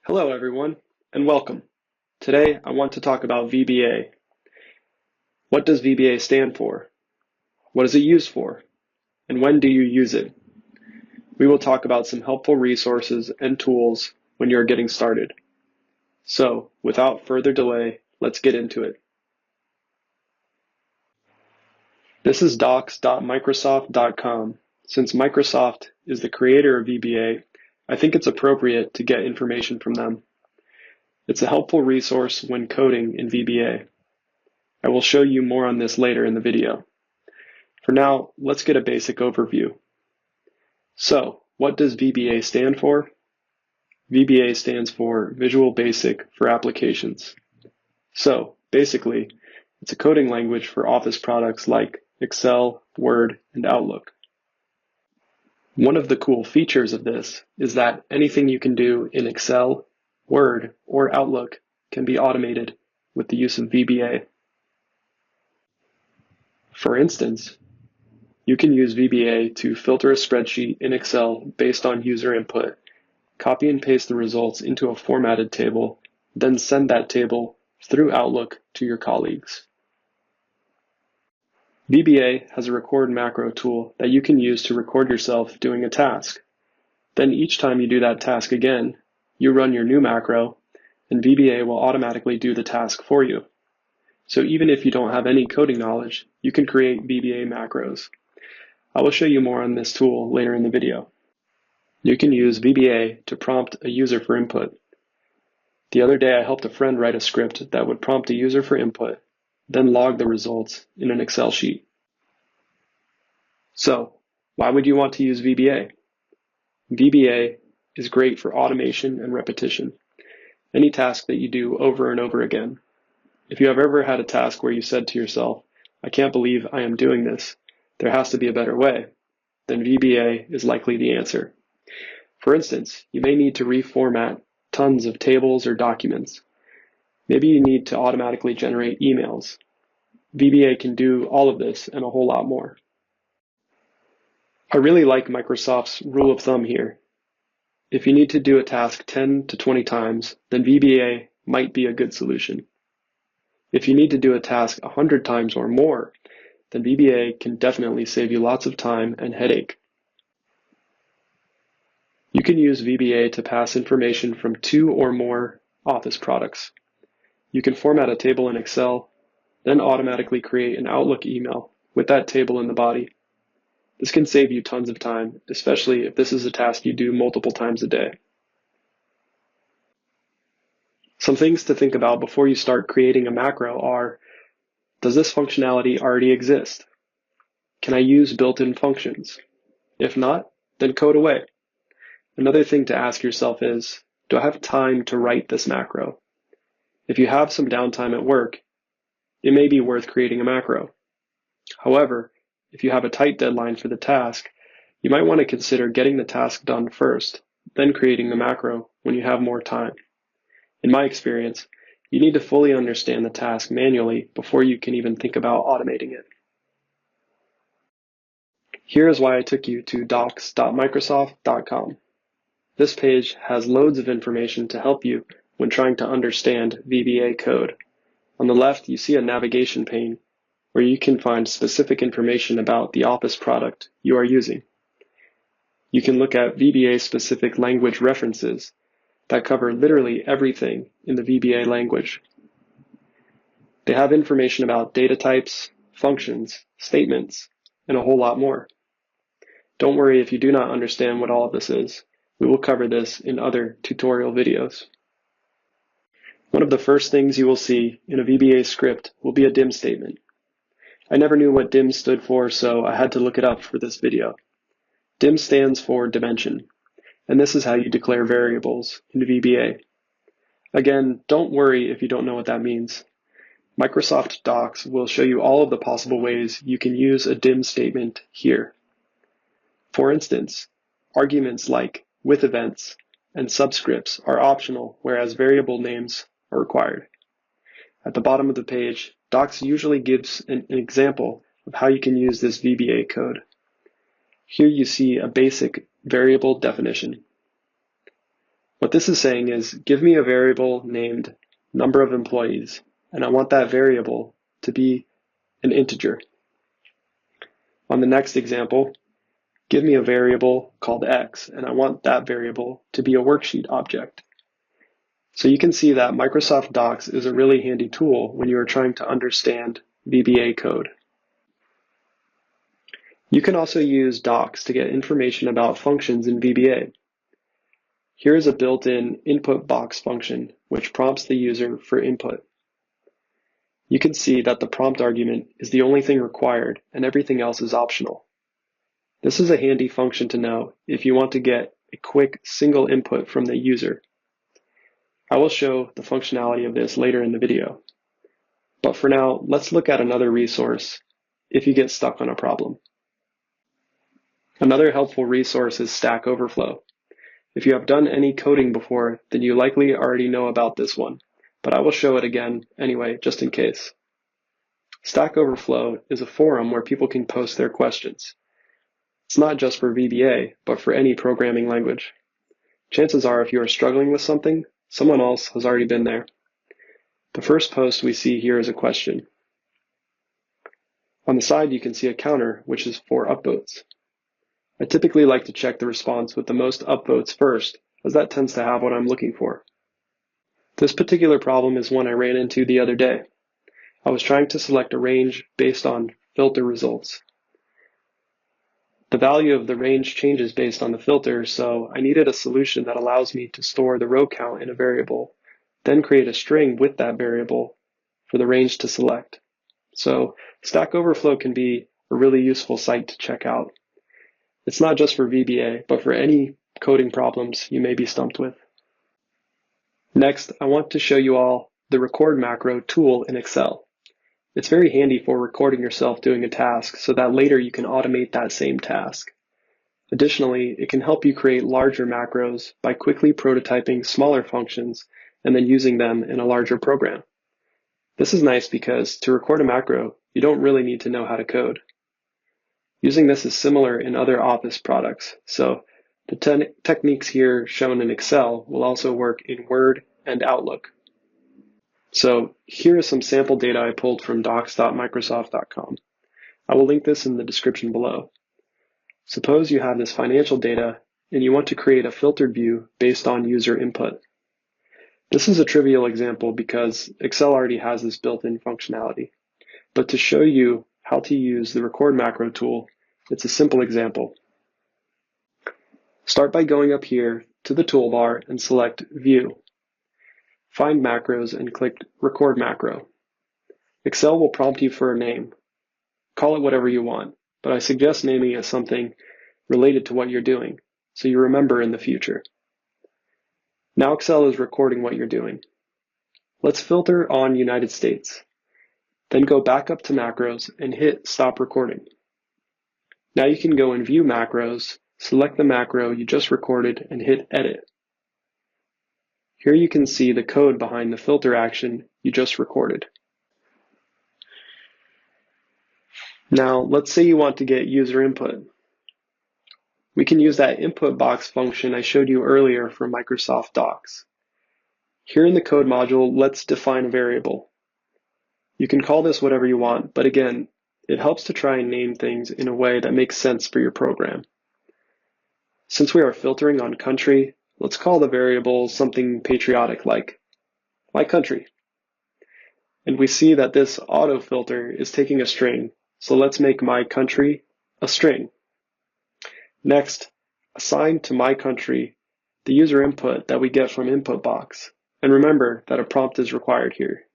Hello everyone, and welcome. Today I want to talk about VBA. What does VBA stand for? What is it used for? And when do you use it? We will talk about some helpful resources and tools when you're getting started. So, without further delay, let's get into it. This is docs.microsoft.com. Since Microsoft is the creator of VBA, I think it's appropriate to get information from them. It's a helpful resource when coding in VBA. I will show you more on this later in the video. For now, let's get a basic overview. So, what does VBA stand for? VBA stands for Visual Basic for Applications. So, basically, it's a coding language for Office products like Excel, Word, and Outlook. One of the cool features of this is that anything you can do in Excel, Word, or Outlook can be automated with the use of VBA. For instance, you can use VBA to filter a spreadsheet in Excel based on user input, copy and paste the results into a formatted table, then send that table through Outlook to your colleagues. VBA has a record macro tool that you can use to record yourself doing a task. Then each time you do that task again, you run your new macro, and VBA will automatically do the task for you. So even if you don't have any coding knowledge, you can create VBA macros. I will show you more on this tool later in the video. You can use VBA to prompt a user for input. The other day I helped a friend write a script that would prompt a user for input, then log the results in an Excel sheet. So, why would you want to use VBA? VBA is great for automation and repetition, any task that you do over and over again. If you have ever had a task where you said to yourself, I can't believe I am doing this, there has to be a better way, then VBA is likely the answer. For instance, you may need to reformat tons of tables or documents. Maybe you need to automatically generate emails. VBA can do all of this and a whole lot more. I really like Microsoft's rule of thumb here. If you need to do a task 10 to 20 times, then VBA might be a good solution. If you need to do a task 100 times or more, then VBA can definitely save you lots of time and headache. You can use VBA to pass information from 2 or more Office products. You can format a table in Excel, then automatically create an Outlook email with that table in the body. This can save you tons of time, especially if this is a task you do multiple times a day. Some things to think about before you start creating a macro are, does this functionality already exist? Can I use built-in functions? If not, then code away. Another thing to ask yourself is, do I have time to write this macro? If you have some downtime at work, it may be worth creating a macro. However, if you have a tight deadline for the task, you might want to consider getting the task done first, then creating the macro when you have more time. In my experience, you need to fully understand the task manually before you can even think about automating it. Here is why I took you to docs.microsoft.com. This page has loads of information to help you when trying to understand VBA code. On the left, you see a navigation pane where you can find specific information about the Office product you are using. You can look at VBA-specific language references that cover literally everything in the VBA language. They have information about data types, functions, statements, and a whole lot more. Don't worry if you do not understand what all of this is. We will cover this in other tutorial videos. One of the first things you will see in a VBA script will be a dim statement. I never knew what dim stood for, so I had to look it up for this video. Dim stands for dimension, and this is how you declare variables in VBA. Again, don't worry if you don't know what that means. Microsoft Docs will show you all of the possible ways you can use a dim statement here. For instance, arguments like with events and subscripts are optional, whereas variable names are required. At the bottom of the page, Docs usually gives an example of how you can use this VBA code. Here you see a basic variable definition. What this is saying is, give me a variable named number of employees, and I want that variable to be an integer. On the next example, give me a variable called x, and I want that variable to be a worksheet object. So you can see that Microsoft Docs is a really handy tool when you are trying to understand VBA code. You can also use Docs to get information about functions in VBA. Here is a built-in InputBox function, which prompts the user for input. You can see that the prompt argument is the only thing required and everything else is optional. This is a handy function to know if you want to get a quick single input from the user. I will show the functionality of this later in the video. But for now, let's look at another resource if you get stuck on a problem. Another helpful resource is Stack Overflow. If you have done any coding before, then you likely already know about this one, but I will show it again anyway, just in case. Stack Overflow is a forum where people can post their questions. It's not just for VBA, but for any programming language. Chances are if you are struggling with something, someone else has already been there. The first post we see here is a question. On the side, you can see a counter, which is for upvotes. I typically like to check the response with the most upvotes first, as that tends to have what I'm looking for. This particular problem is one I ran into the other day. I was trying to select a range based on filter results. The value of the range changes based on the filter, so I needed a solution that allows me to store the row count in a variable, then create a string with that variable for the range to select. So Stack Overflow can be a really useful site to check out. It's not just for VBA, but for any coding problems you may be stumped with. Next, I want to show you all the record macro tool in Excel. It's very handy for recording yourself doing a task so that later you can automate that same task. Additionally, it can help you create larger macros by quickly prototyping smaller functions and then using them in a larger program. This is nice because to record a macro, you don't really need to know how to code. Using this is similar in other Office products, so the techniques here shown in Excel will also work in Word and Outlook. So here is some sample data I pulled from docs.microsoft.com. I will link this in the description below. Suppose you have this financial data and you want to create a filtered view based on user input. This is a trivial example because Excel already has this built-in functionality. But to show you how to use the record macro tool, it's a simple example. Start by going up here to the toolbar and select View. Find Macros and click Record Macro. Excel will prompt you for a name. Call it whatever you want, but I suggest naming it something related to what you're doing, so you remember in the future. Now Excel is recording what you're doing. Let's filter on United States. Then go back up to Macros and hit Stop Recording. Now you can go and view macros, select the macro you just recorded and hit Edit. Here you can see the code behind the filter action you just recorded. Now let's say you want to get user input. We can use that InputBox function I showed you earlier for Microsoft Docs. Here in the code module, let's define a variable. You can call this whatever you want, but again, it helps to try and name things in a way that makes sense for your program. Since we are filtering on country, let's call the variable something patriotic like my country. And we see that this autofilter is taking a string, so let's make my country a string. Next, assign to my country the user input that we get from InputBox. And remember that a prompt is required here.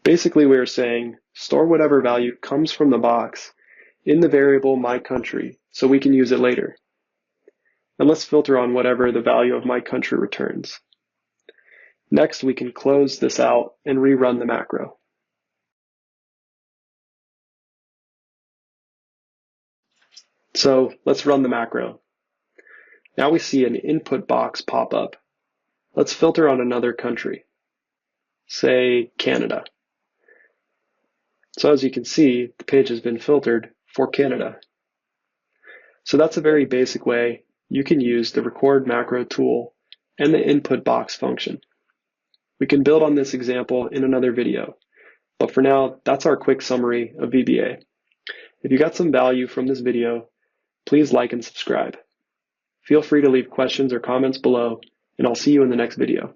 Basically, we are saying store whatever value comes from the box in the variable my country so we can use it later. And let's filter on whatever the value of my country returns. Next, we can close this out and rerun the macro. So let's run the macro. Now we see an input box pop up. Let's filter on another country, say Canada. So as you can see, the page has been filtered for Canada. So that's a very basic way you can use the record macro tool and the InputBox function. We can build on this example in another video, but for now, that's our quick summary of VBA. If you got some value from this video, please like and subscribe. Feel free to leave questions or comments below, and I'll see you in the next video.